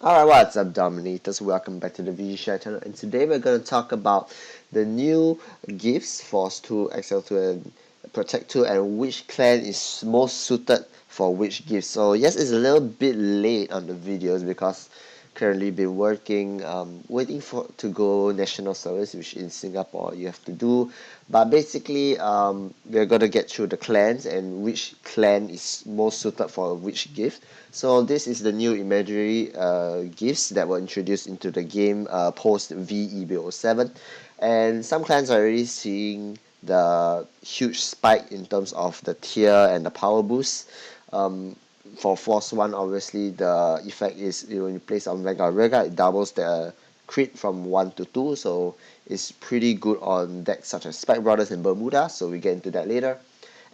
Alright, what's up, Dominators? Welcome back to the ShHai's channel, and today we're going to talk about the new gifts Force 2, Excel 2, and Protect 2, and which clan is most suited for which gift. So yes, it's a little bit late on the videos because currently been working, waiting for to go national service, which in Singapore you have to do. But basically, we're gonna get through the clans and which clan is most suited for which gift. So this is the new imaginary gifts that were introduced into the game post VEBO7, and some clans are already seeing the huge spike in terms of the tier and the power boost. For Force 1, obviously, the effect is when you place on Vanguard Rearguard, it doubles the crit from 1 to 2, so it's pretty good on decks such as Spike Brothers and Bermuda, so we get into that later.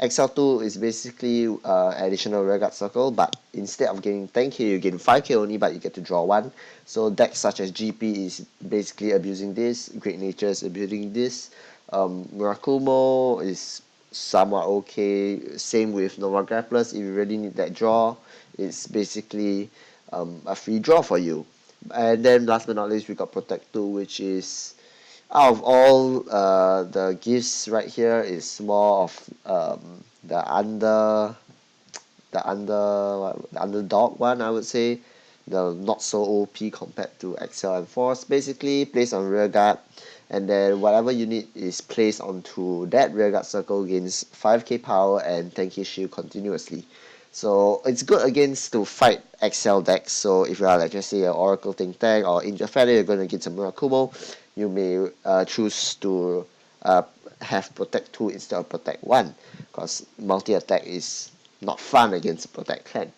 XL2 is basically additional Rearguard Circle, but instead of getting 10k, you get 5k only, but you get to draw 1. So decks such as GP is basically abusing this, Great Nature is abusing this, Murakumo is somewhat okay. Same with Nova Grapplers. If you really need that draw, it's basically a free draw for you. And then last but not least, we got Protect 2, which is out of all the gifts right here, is more of the the underdog one, I would say. The not so OP compared to Excel and Force. Basically, placed on rearguard, and then whatever you need is placed onto that rearguard circle, gains 5k power and 10k shield continuously. So it's good against to fight Excel decks. So if you are, like, just say an Oracle Think Tank or Angel Feather, you're going to get some Murakumo, you may choose to have Protect 2 instead of Protect 1, because multi-attack is not fun against Protect clan.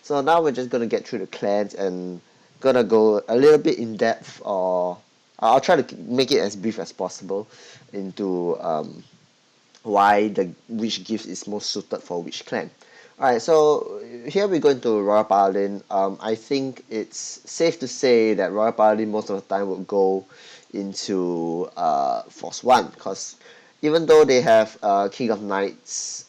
So now we're just gonna get through the clans and gonna go a little bit in depth, or I'll try to make it as brief as possible into why the which gift is most suited for which clan. Alright, so here we go into Royal Paladin. I think it's safe to say that Royal Paladin most of the time would go into Force 1, because even though they have King of Knights,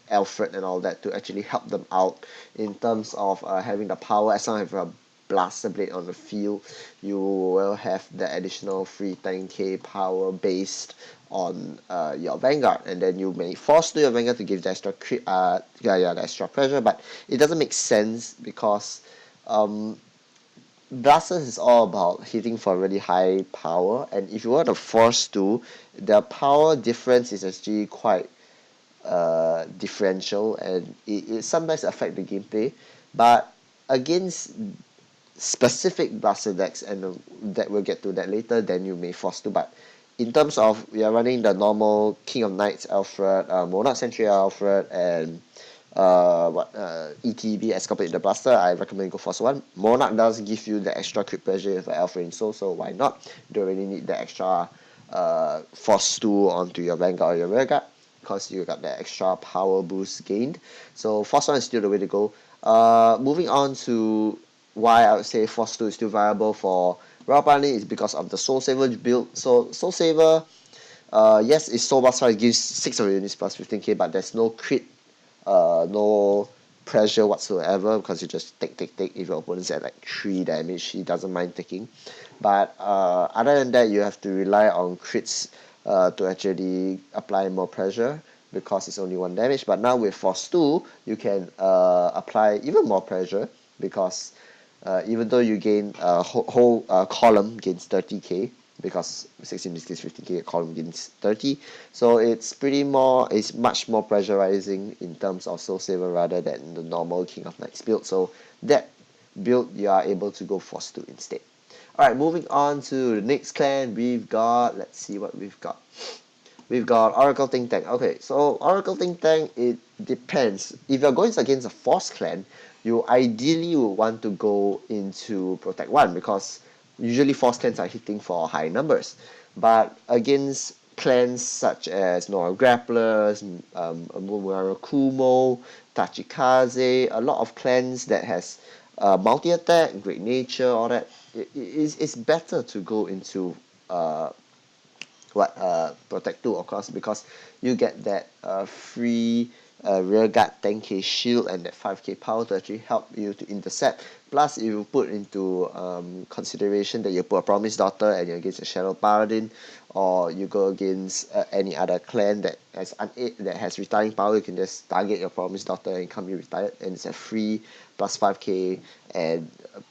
Alfred and all that to actually help them out in terms of having the power, as long as you have a Blaster Blade on the field, you will have the additional free 10k power based on your Vanguard, and then you may force to your Vanguard to give the extra the extra pressure, but it doesn't make sense because Blasters is all about hitting for really high power, and if you want to force to, the power difference is actually quite differential, and it sometimes affect the gameplay. But against specific blaster decks, and that we'll get to that later, then you may force to. But in terms of, we are running the normal King of Knights Alfred, Monarch Sentry Alfred, and ETB as compared to the blaster, I recommend go Force 1. Monarch does give you the extra crit pressure for Alfred in Soul, so why not? You don't really need the extra Force 2 onto your Vanguard or your Rearguard, because you got that extra power boost gained. So Force 1 is still the way to go. Moving on to why I would say Force 2 is still viable for Royal Paladin is because of the Soul Saver build. So Soul Saver, yes, its Soul Blast Strike gives 600 units plus 15k, but there's no crit, no pressure whatsoever, because you just take. If your opponent's at like 3 damage, he doesn't mind taking. But other than that, you have to rely on crits to actually apply more pressure, because it's only 1 damage. But now with Force 2, you can apply even more pressure, because even though you gain whole column gains 30k, because 16 is 15k, a column gains 30, so it's much more pressurizing in terms of Soul Saver rather than the normal King of Knights build. So that build, you are able to go Force 2 instead. Alright, moving on to the next clan, we've got, let's see what we've got. We've got Oracle Think Tank. Okay, so Oracle Think Tank, it depends. If you're going against a Force clan, you ideally would want to go into Protect 1, because usually Force clans are hitting for high numbers. But against clans such as Grapplers, Murakumo, Tachikaze, a lot of clans that has multi-attack, Great Nature, all that, it's better to go into Protect 2, of course, because you get that free rearguard 10k shield and that 5k power to actually help you to intercept. Plus, if you put into consideration that you put a Promised Daughter and you're against a Shadow Paladin, or you go against any other clan that has retiring power, you can just target your Promised Daughter and come be retired, and it's a free plus 5k and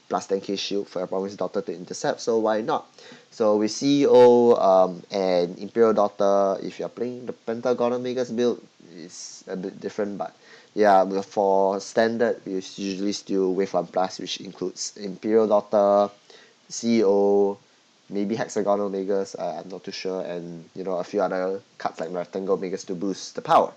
plus 10k shield for your Promised Daughter to intercept. So why not? So with CEO and Imperial Daughter, if you're playing the Pentagon Magus build, it's a bit different, but yeah, for standard, we usually still Wave 1 Plus, which includes Imperial Daughter, CEO, maybe Hexagonal Magus, I'm not too sure, and a few other cards like Rectangle Magus to boost the power.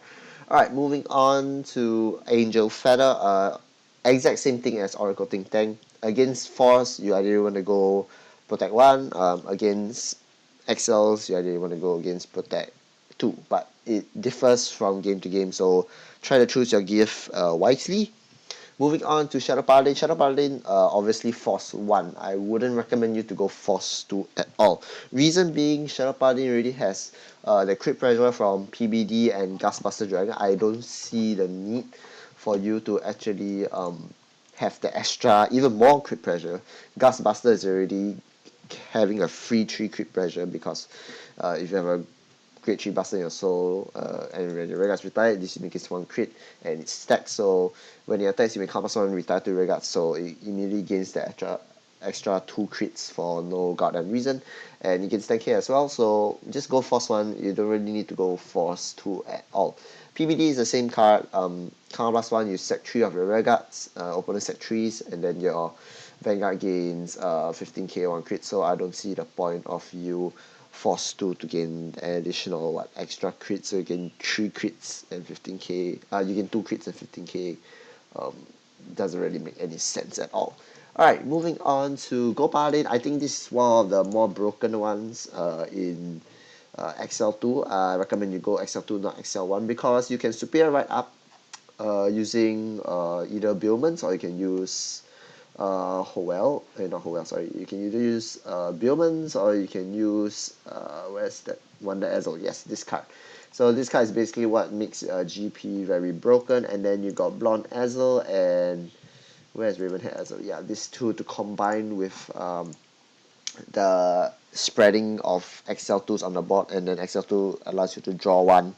Alright, moving on to Angel Feather, exact same thing as Oracle Think Tank. Against Force, you either want to go Protect 1, against Excels, you either want to go against Protect 2, but it differs from game to game, so try to choose your gift wisely. Moving on to Shadow Paladin. Shadow Paladin, obviously Force 1. I wouldn't recommend you to go Force 2 at all. Reason being, Shadow Paladin already has the crit pressure from PBD and Gustbuster Dragon. I don't see the need for you to actually have the extra, even more crit pressure. Gustbuster is already having a free 3 crit pressure because if you have a Grade 3 Buster in your soul, and when your Regards retired, this unique is 1 crit and it's stacked, so when it attacks you may cast one retire to Regards, so it immediately gains the extra 2 crits for no goddamn reason, and it gets 10k as well, so just go Force 1, you don't really need to go Force 2 at all. PBD is the same card, counter plus 1, you sack 3 of your Regards, opponent sack 3s, and then your Vanguard gains 15k 1 crit, so I don't see the point of you Force 2 to gain an additional extra crits, so you gain 3 crits and 15k, you gain 2 crits and 15k, doesn't really make any sense at all. Alright, moving on to Go Paladin. I think this is one of the more broken ones in XL2. I recommend you go XL2, not XL1, because you can superior right up using either Billmans, or you can use Howell, not Howell, sorry. You can either use Billmans, or you can use where's that one, the Ezel? Yes, this card. So this card is basically what makes GP very broken, and then you got Blond Ezel and where's Ravenhead Ezel? Yeah, these two to combine with the spreading of XL2s on the board, and then XL2 allows you to draw one.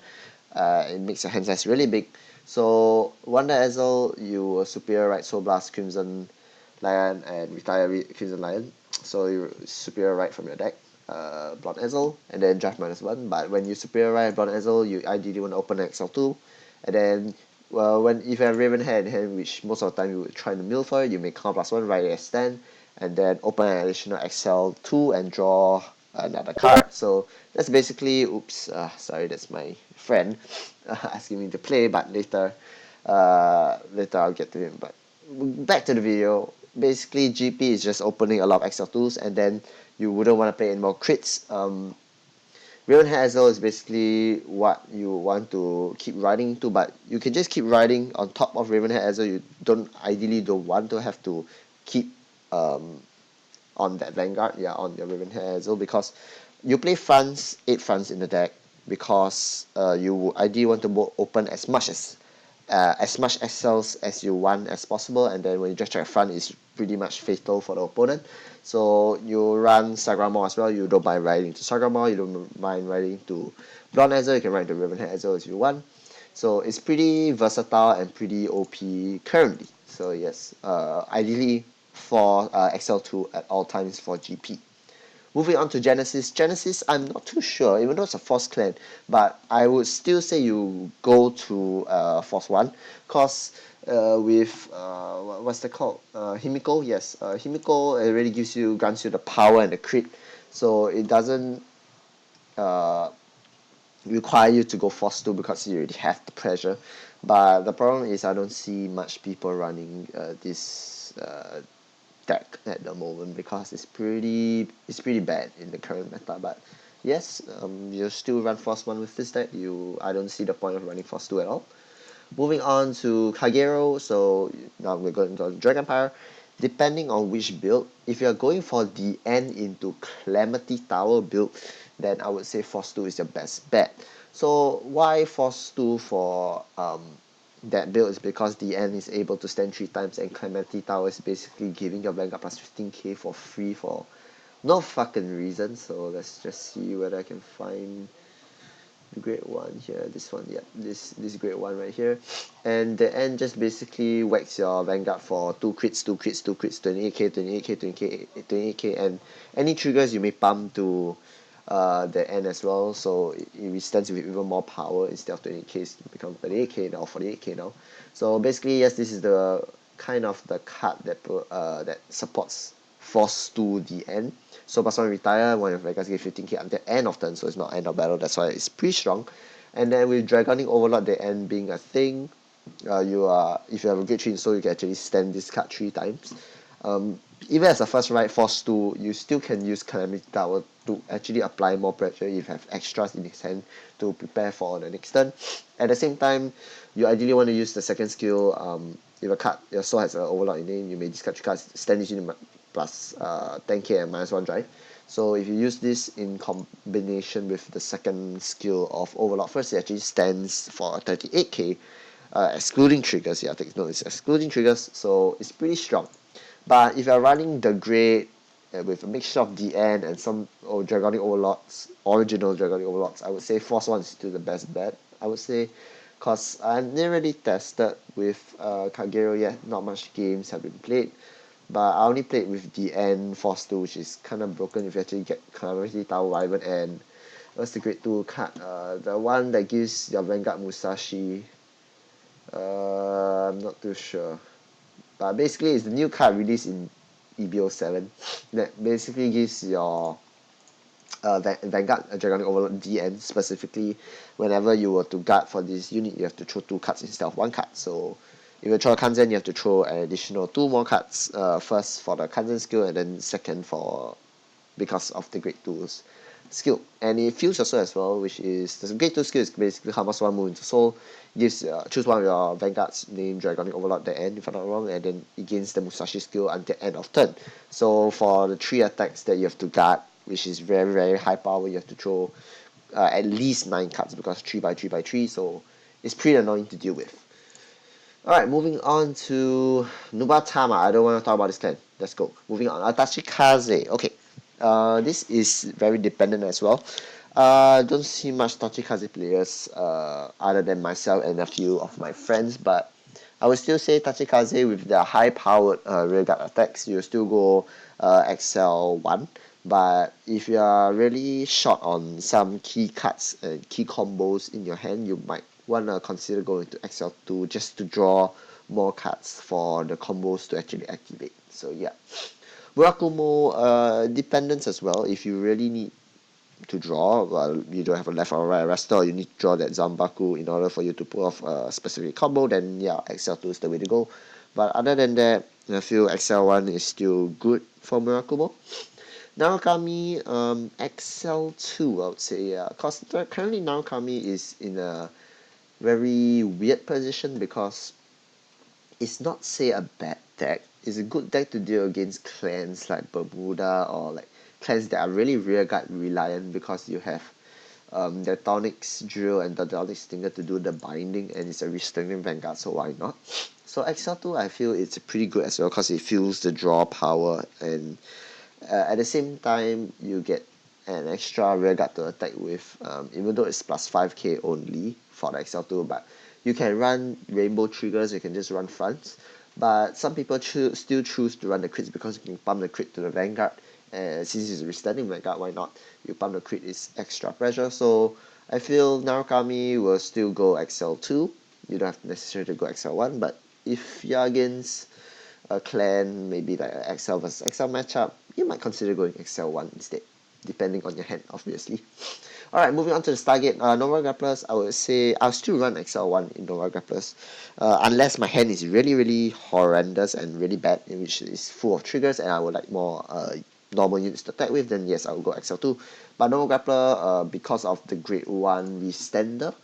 It makes your hand size really big. So Wonder Ezel, you superior right Soul Blast, Crimson Lion, and retire Crimson Lion, so you superior right from your deck Blond Ezel, and then draft -1. But when you superior right Blond Ezel, you ideally want to open XL2, and then if you have Ravenhead in hand, which most of the time you would try to mill for it, you may count +1 right as stand, and then open an additional XL2 and draw another card. So that's basically, sorry, that's my friend asking me to play, but later I'll get to him. But back to the video. Basically, GP is just opening a lot of XL2s, and then you wouldn't want to play any more crits. Ravenhead Ezel is basically what you want to keep riding into, but you can just keep riding on top of Ravenhead Ezel. You ideally don't want to have to keep on that Vanguard, on your Ravenhead Ezel, because you play 8 fronts in the deck, because you ideally want to open as much XLs as you want as possible, and then when you just check front, it's pretty much fatal for the opponent. So you run Sagramore as well. You don't mind riding to Sagramore, you don't mind riding to Blond Ezel, you can ride to Ravenhead Ezel if you want. So it's pretty versatile and pretty OP currently. So yes, ideally for XL2 at all times for GP. Moving on to Genesis. Genesis, I'm not too sure, even though it's a Force clan, but I would still say you go to Force 1, because with, what's that called? Himiko, yes. Himiko already grants you the power and the crit, so it doesn't require you to go Force 2 because you already have the pressure. But the problem is I don't see much people running this deck at the moment, because it's pretty bad in the current meta. But yes, you still run Force 1 with this deck. I don't see the point of running Force 2 at all. Moving on to Kagero, so now we're going to Dragon Empire. Depending on which build, if you're going for the end into Calamity Tower build, then I would say Force 2 is your best bet. So why Force 2 for that build is because the end is able to stand 3 times, and Clementi Tower is basically giving your Vanguard plus 15k for free for no fucking reason. So let's just see whether I can find the great one here. This one, yeah, this great one right here. And the end just basically whacks your Vanguard for 2 crits, 2 crits, 2 crits, 28k, 28k, 28k, 28k, and any triggers you may pump to the end as well, so it withstands with even more power. Instead of 20k, it becomes 38k now, 48k now. So basically, yes, this is the kind of the card that supports force to the end. So plus one retire, one of your guys get 15k at the end of turn, so it's not end of battle, that's why it's pretty strong. And then with Dragonic Overlord, the end being a thing, if you have a great train, so you can actually stand this card 3 times. Even as a first right force 2, you still can use Calamity Tower to actually apply more pressure if you have extras in his hand to prepare for the next turn. At the same time, you ideally want to use the second skill. If a card your soul has an overlord in name, you may discard 3 cards, stand this unit plus 10k and minus 1 drive. So if you use this in combination with the second skill of Overlord, first it actually stands for 38k, excluding triggers. Yeah, take note, it's excluding triggers, so it's pretty strong. But if you're running the Great with a mixture of DN and some Dragonic Overlords, original Dragonic Overlords, I would say Force 1 is still the best bet, I would say. Because I've never really tested with Kagero yet, not much games have been played. But I only played with DN Force 2, which is kind of broken if you actually get Calamity Tower Wyvern and what's the Great 2 card? The one that gives your Vanguard Musashi. I'm not too sure. But basically, it's the new card released in EBO 7 that basically gives your Vanguard Dragonic Overlord DN specifically. Whenever you were to guard for this unit, you have to throw 2 cards instead of 1 card. So if you throw a Kanzen, you have to throw an additional 2 more cards. First for the Kanzen skill, and then second for because of the Great 2's skill. And it feels also as well, which is the Great 2 skill is basically how much one move into soul, gives choose one of your Vanguards named Dragonic Overlord at the end, if I'm not wrong, and then it gains the Musashi skill until end of turn. So for the 3 attacks that you have to guard, which is very, very high power, you have to throw at least 9 cards because 3x3x3, so it's pretty annoying to deal with. Alright, moving on to Nubatama. I don't want to talk about this clan. Let's go. Moving on. Tachikaze. Okay. This is very dependent as well. Don't see much Tachikaze players other than myself and a few of my friends, but I would still say Tachikaze with the high-powered rearguard attacks, you still go Excel 1. But if you are really short on some key cards and key combos in your hand, you might want to consider going to XL2 just to draw more cards for the combos to actually activate. So yeah. Murakumo dependence as well. If you really need to draw, well, you don't have a left or right arrestor, or you need to draw that Zambaku in order for you to pull off a specific combo, then yeah, XL2 is the way to go. But other than that, I feel XL1 is still good for Murakumo. Narukami, XL2, I would say, yeah. Because currently Narukami is in a very weird position because it's not, say, a bad deck. It's a good deck to deal against clans like Bermuda or like clans that are really rearguard reliant because you have the Tonics Drill and the Tonics Stinger to do the binding, and it's a restraining Vanguard, so why not? So XL2, I feel it's pretty good as well because it feels the draw power, and at the same time you get an extra rearguard to attack with, even though it's plus 5k only for the XL2, but you can run rainbow triggers, you can just run fronts, but some people still choose to run the crits because you can pump the crit to the Vanguard, and since it's a restanding Vanguard, why not? You pump the crit is extra pressure, so I feel Narukami will still go XL2. You don't have to necessarily go XL1, but if you're against a clan, maybe like an XL versus XL matchup, you might consider going XL1 instead, depending on your hand, obviously. Alright, moving on to the Stargate. Nova Grapplers, I would say I'll still run XL1 in Nova Grapplers, unless my hand is really, really horrendous and really bad, in which is full of triggers, and I would like more normal units to attack with, then yes, I will go XL2. But Nova Grappler, because of the Grade 1 Restander,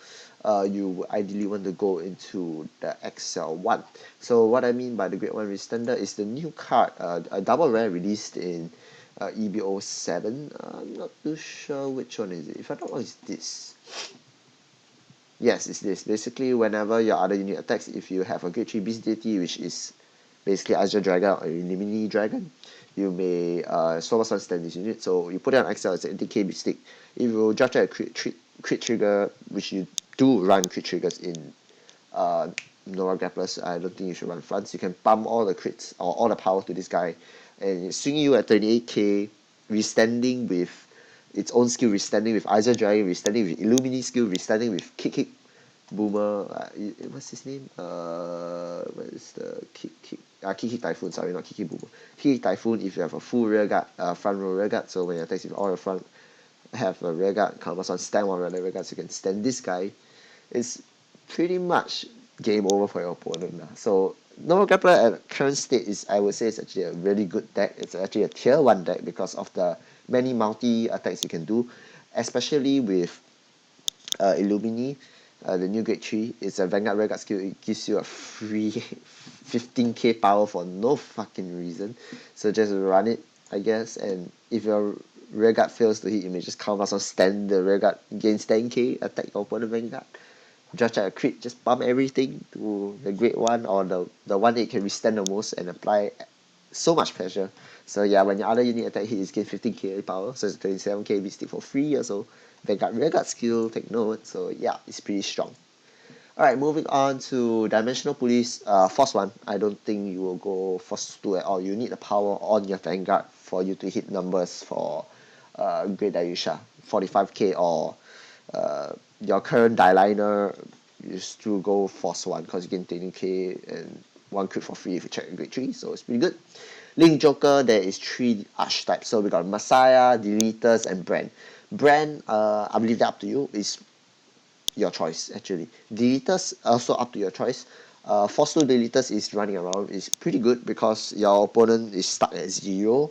you ideally want to go into the XL1. So what I mean by the Grade 1 Restander is the new card, a double rare released in EBO 7. I'm not too sure which one is it. If I don't know, it's this. Yes, it's this. Basically, whenever your other unit attacks, if you have a grade 3 beast deity, which is basically Azure Dragon or Illuminati Dragon, you may solo stand this unit. So you put it on Excel, it's an 80k beast stick. If you judge a crit trigger, which you do run crit triggers in Nora Grapplers, I don't think you should run fronts. You can pump all the crits or all the power to this guy, and it's swinging you at 38k, restanding with its own skill, restanding with Ezel Dragon, restanding with Illumini skill, restanding with Kick Boomer. What's his name? What is the Kick Typhoon? Sorry, not Kick Boomer. Kick Typhoon. If you have a full rear guard, front row rear guard, so when you attack with all the front have a rear guard, comes on stand one rear guard, so you can stand this guy. It's pretty much game over for your opponent. So Normal Grappler at current state is, I would say, it's actually a really good deck. It's actually a tier 1 deck because of the many multi attacks you can do, especially with Illumini, the new grade 3. It's a Vanguard Rearguard skill. It gives you a free 15k power for no fucking reason. So just run it, I guess. And if your Rearguard fails to hit, you may just count us on stand the Rearguard, gains 10k, attack your opponent Vanguard. Judge at a crit, just pump everything to the grade 1 or the one that you can withstand the most and apply so much pressure. So yeah, when your other unit attack hit, is gain 15k power, so it's 27k beat stick for free or so. Vanguard Rearguard skill, take note. So yeah, it's pretty strong. Alright, moving on to Dimensional Police, Force 1. I don't think you will go Force 2 at all. You need the power on your Vanguard for you to hit numbers for Great Dayusha, 45k, or your current Dieliner, you still go Force 1 because you gain 20k and 1 crit for free if you check grade 3, so it's pretty good. Link Joker, there is 3 archetypes. So we got Messiah, Deleters, and Brand. Brand, I believe that up to you. Is your choice actually. Deleters also up to your choice. Force 2 Deleters is running around is pretty good because your opponent is stuck at 0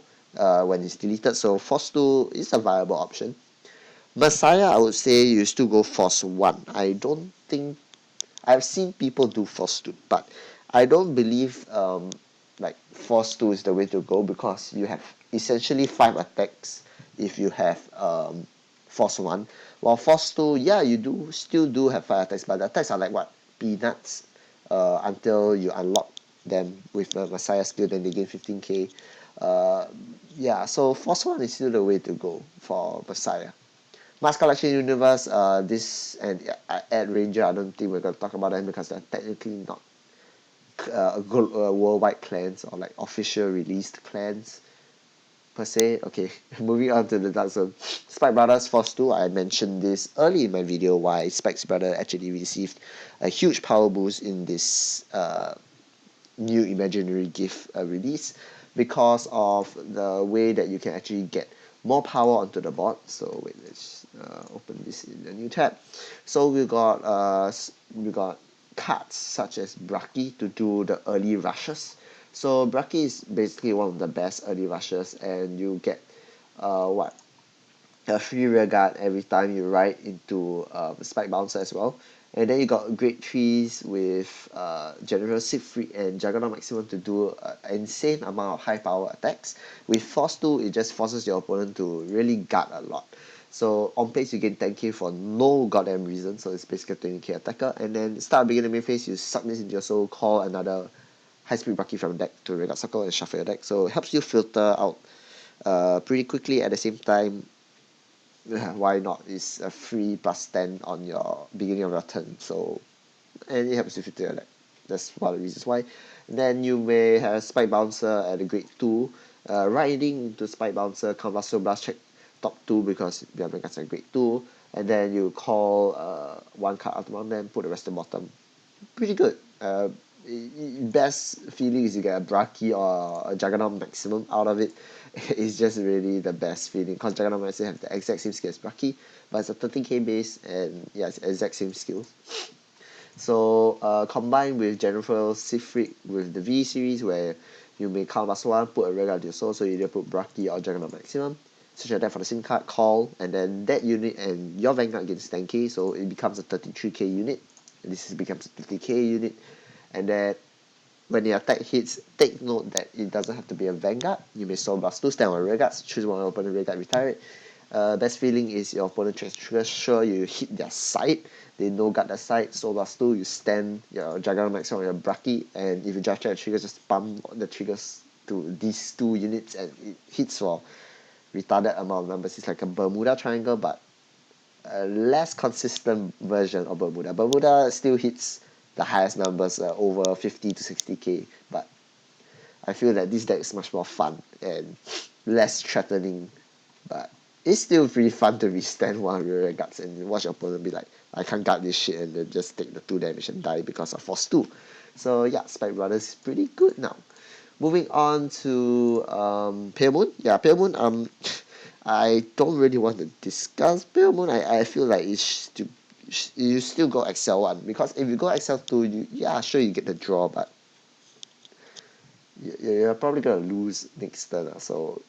when it's deleted. So Force 2 is a viable option. Messiah, I would say you still go Force 1. I don't think I've seen people do Force 2, but I don't believe like Force 2 is the way to go because you have essentially 5 attacks if you have Force 1. While Force 2, yeah, you do still do have 5 attacks, but the attacks are like what? Peanuts until you unlock them with the Messiah skill, then they gain 15k. Yeah, so Force 1 is still the way to go for Messiah. Mass Collection Universe, this and Ad Ranger, I don't think we're going to talk about them because they're technically not worldwide clans or like official released clans per se. Okay, moving on to the Dark Zone. Spike Brothers Force 2, I mentioned this early in my video why Spike's brother actually received a huge power boost in this new imaginary gift release because of the way that you can actually get more power onto the board. So wait, let's open this in a new tab. So we got cards such as Braki to do the early rushes. So Braki is basically one of the best early rushes, and you get what, a free rear guard every time you ride into Spike Bouncer as well. And then you got grade 3s with General Siegfried and Juggernaut Maximum to do an insane amount of high power attacks. With Force 2, it just forces your opponent to really guard a lot. So on pace you gain 10k for no goddamn reason, so it's basically a 20k attacker. And then start beginning main phase, you suck this into your soul, call another high speed Braki from deck to Rearguard Circle and shuffle your deck. So it helps you filter out pretty quickly. At the same time, why not? It's a free plus 10 on your beginning of your turn, so and it helps you filter your deck. That's one of the reasons why. Then you may have Spike Bouncer at a grade 2. Riding into Spike Bouncer, Canvas Blast, check top 2 because your Vanguard's at grade 2. And then you call one card out of them, put the rest at the bottom. Pretty good. Best feeling is you get a Braki or a Juggernaut Maximum out of it. It's just really the best feeling because Juggernaut Maximum have the exact same skill as Braki, but it's a 13k base and yeah, it's the exact same skills. So combined with General Siegfried with the V series where you may count plus 1, put a Rearguard to your soul, so you either put Braki or Juggernaut Maximum. Search your deck for the same card, call, and then that unit and your Vanguard gets 10k, so it becomes a 33k unit. And this becomes a 50k unit. And then when the attack hits, take note that it doesn't have to be a Vanguard. You may Soul Blast 2, stand on Rearguards, choose one open Rearguard, retire it. Best feeling is your opponent trigger, sure you hit their side, they no guard the side, so plus 2 you stand your Juggernaut Maximum on your Braki, and if you just check the trigger, just pump the triggers to these 2 units and it hits for retarded amount of numbers. It's like a Bermuda triangle, but a less consistent version of Bermuda. Bermuda still hits the highest numbers, over 50 to 60k, but I feel that this deck is much more fun and less threatening, but it's still pretty fun to withstand one of your guards and watch your opponent be like, I can't guard this shit, and then just take the 2 damage and die because of force 2. So yeah, Spike Brothers is pretty good now. Moving on to Pale Moon. Yeah, Pale Moon, I don't really want to discuss Pale Moon. I feel like you still go Excel 1, because if you go Excel 2, yeah, sure you get the draw, but you're probably going to lose next turn. So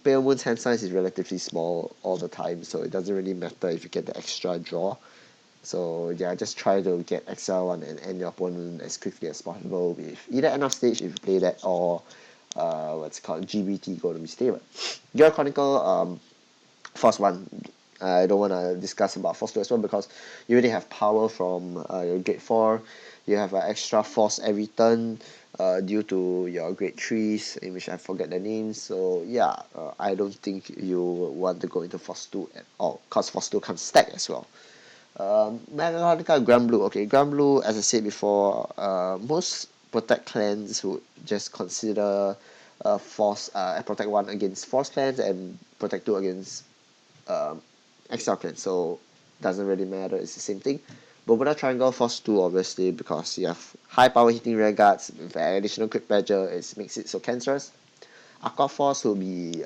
Pale Moon's hand size is relatively small all the time, so it doesn't really matter if you get the extra draw. So yeah, just try to get XL1 and end your opponent as quickly as possible with either end of stage if you play that, or what's it called, GBT Golden Mistake. Gear Chronicle, Force 1, I don't want to discuss about Force 2 as well, because you already have power from your Grade 4, you have extra force every turn due to your Grade 3s, in which I forget the names. So yeah, I don't think you want to go into Force 2 at all, because Force 2 can stack as well. Mechanica Grand Blue. Okay, Grand Blue, as I said before, most Protect clans would just consider Force Protect 1 against Force clans and Protect 2 against Exile clans, so doesn't really matter, it's the same thing. Bermuda Triangle, Force 2 obviously, because you have high power hitting rear guards with additional crit pressure, it makes it so cancerous. Aqua Force will be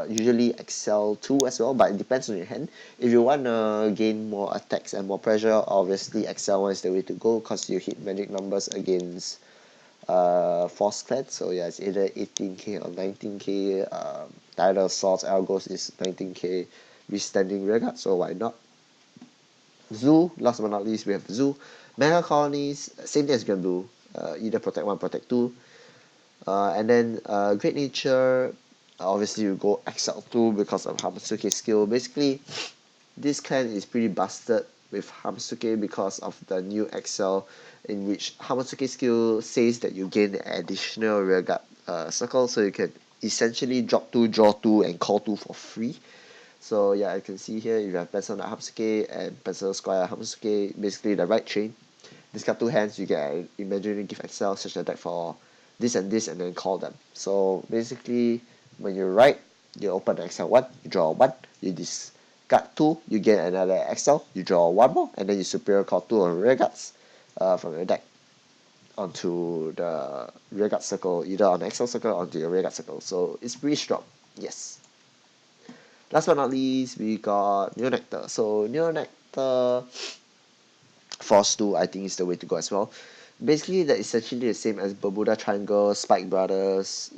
usually Excel 2 as well, but it depends on your hand. If you want to gain more attacks and more pressure, obviously Excel 1 is the way to go, because you hit magic numbers against Force clans. So yeah, it's either 18k or 19k. Tidal Assaults, Algos is 19k withstanding rear guard, so why not? Zoo, last but not least, we have Zoo. Mega Colonies, same thing as Grand Blue, either Protect 1, Protect 2. And then Great Nature, obviously you go XL2 because of Hamasuke's skill. Basically, this clan is pretty busted with Hamasuke because of the new XL, in which Hamasuke's skill says that you gain additional rearguard circle, so you can essentially drop 2, draw 2, and call 2 for free. So yeah, I can see here you have Persona Hamasuke and Persona Squire Hamasuke, basically the right chain. Discard 2 hands, you get an Imaginary Gift XL, such a deck for this, and then call them. So basically, when you write, you open the XL1, you draw 1, you discard 2, you get another XL, you draw 1 more, and then you superior call 2 on rear guards from your deck onto the rear guard circle, either on the XL circle or onto your rear guard circle. So it's pretty strong, yes. Last but not least, we got Neo Nectar. So Neo Nectar Force 2, I think, is the way to go as well. Basically, they're essentially the same as Bermuda Triangle, Spike Brothers,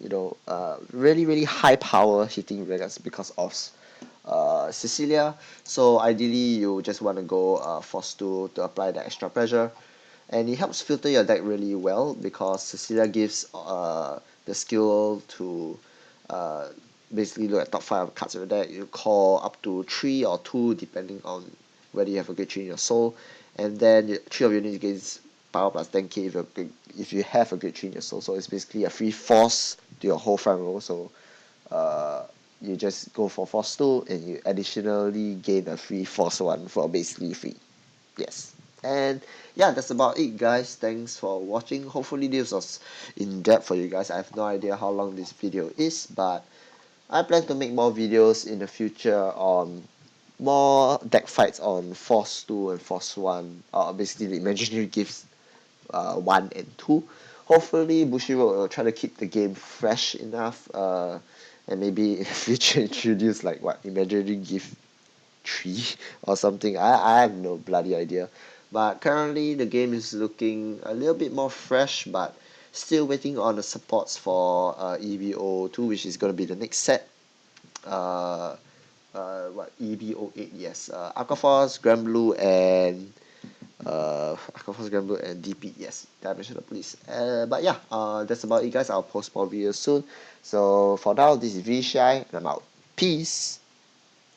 really, really high power hitting regards because of Cecilia. So ideally, you just want to go Force 2 to apply the extra pressure. And it helps filter your deck really well, because Cecilia gives the skill to basically look at top 5 cards of your deck. You call up to 3 or 2 depending on whether you have a Grade 3 in your soul, and then 3 of your units gains power plus 10k if you have a Grade 3 in your soul. So it's basically a free force to your whole front row. So you just go for Force 2 and you additionally gain a free Force 1 for basically free. Yes. And yeah, that's about it, guys. Thanks for watching. Hopefully this was in depth for you guys. I have no idea how long this video is, but I plan to make more videos in the future on more deck fights on Force 2 and Force 1, basically the imaginary gifts 1 and 2. Hopefully Bushiroad will try to keep the game fresh enough, and maybe in the future introduce like what, imaginary gift 3 or something. I have no bloody idea. But currently the game is looking a little bit more fresh, but still waiting on the supports for EVO2, which is going to be the next set. EBO8, yes. Aquaforce, Grand Blue, and Aquaforce, Grand Blue, and DP, yes. Dimensional Police. But yeah, that's about it, guys. I'll post more videos soon. So for now, this is ShHai, and I'm out. Peace.